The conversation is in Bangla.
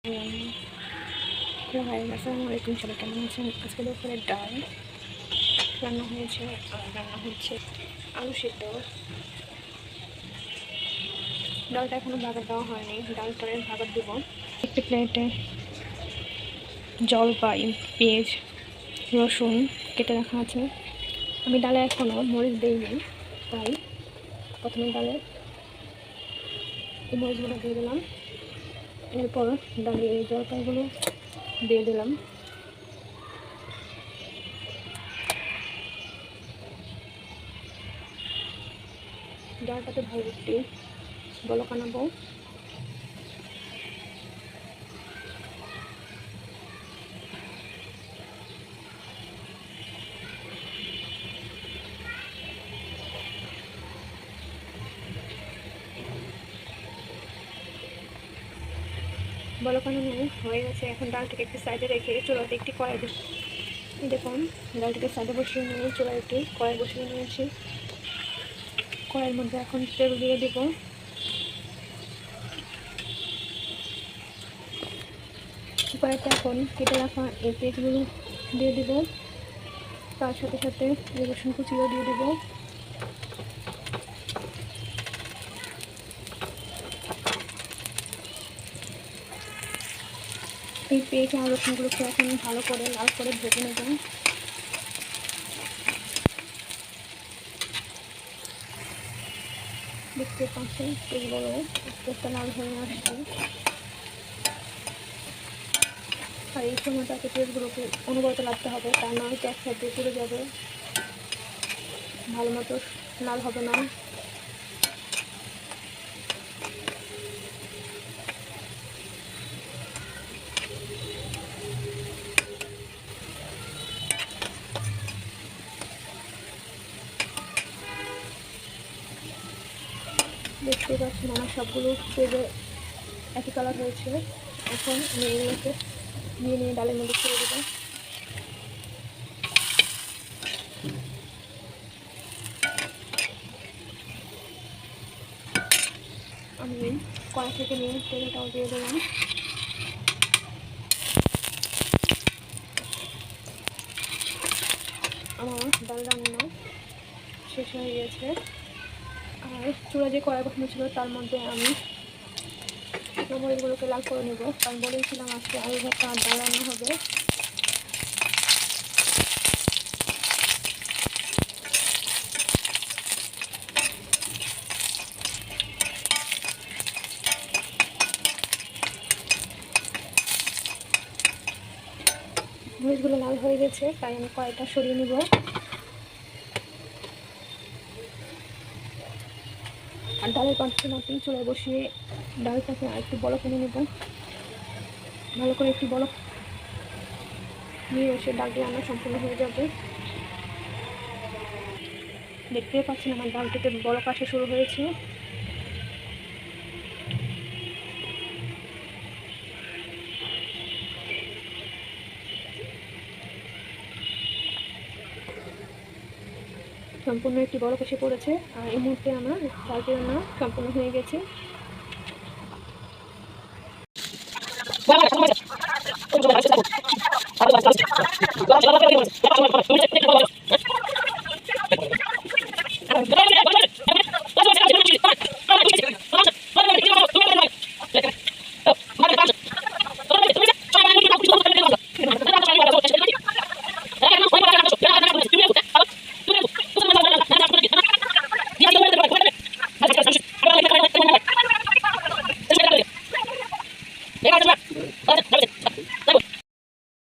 হাই আসসালামু আলাইকুম, সবাই কেমন আছেন? আজকে দুপুরের ডাল রান্না হয়েছে আর রান্না হচ্ছে আলু সিদ্ধ। ডালটা এখনো ভাগার দেওয়া হয়নি, ডালটারে ভাগার দেবো। একটি প্লেটে জলপাই, পেঁয়াজ, রসুন কেটে রাখা আছে। আমি ডালে এখনও মরিচ দিইনি, তাই প্রথমে ডালে এই মরিচগুলো দিয়ে দিলাম। এরপর ডালে এই জলপাইগুলো দিয়ে দিলাম। ডালটাতে ভালো একটি বলক আনাবো। বলক আনানো হয়ে গেছে। এখন ডালটিকে একটি সাইডে রেখে চুলাতে একটি কড়াই দিই। দেখুন, ডালটিকে সাইডে বসিয়ে নিয়ে চুলায় একটি কড়াই বসিয়ে নিয়েছি। কড়াইয়ের মধ্যে এখন তেল দিয়ে দেব। কড়াইতে এখন কেটে রাখা এই পেঁয়াজগুলো দিয়ে দেব, তার সাথে সাথে রসুন কুচিও দিয়ে দেব। এই পেঁয়াজ আর রসুনগুলোকে এখন ভালো করে লাল করে ভেজে নেব। দেখতে পাচ্ছেন পেঁয়াজগুলো একটা লাল হয়ে আসছে। আর এই সময়টাকে পেঁয়াজগুলোকে অনবরত লাগতে হবে, তা নয় এক সাইডে পুড়ে যাবে, ভালো মতো লাল হবে না। দেখতে পাচ্ছেন আমার সবগুলো পেঁয়াজে একই কালার হয়েছে। এখন আমি এগুলোকে নিয়ে ডালের মধ্যে ছেড়ে দেবো। আমি কড়াই থেকে নিয়ে তেলটাও দিয়ে দিলাম। আমার ডাল রান্না শেষ হয়ে গেছে। আর চুলা যে কড়াই বসানো ছিল তার মধ্যে আমি মরিচগুলোকে লাল করে নেব, কারণ বলেছিলাম আজকে আলু ভর্তা আর ডাল রান্না হবে। মরিচগুলো লাল হয়ে গেছে, তাই আমি কড়াইটা সরিয়ে নেব। আর ডালের পাত্রটি চুলায় বসিয়ে ডালটাকে আর একটু বলক এনে নেব। ভালো করে একটু বলক নিয়ে এসে ডালটি রান্না সম্পূর্ণ হয়ে যাবে। দেখতে পাচ্ছেন আমার ডালটিতে বলক আসা শুরু হয়েছে। সম্পূর্ণ একটি বলক এসে পড়েছে। আর এই মুহূর্তে আমার ডালটি রান্না সম্পূর্ণ হয়ে গেছে। Gracias.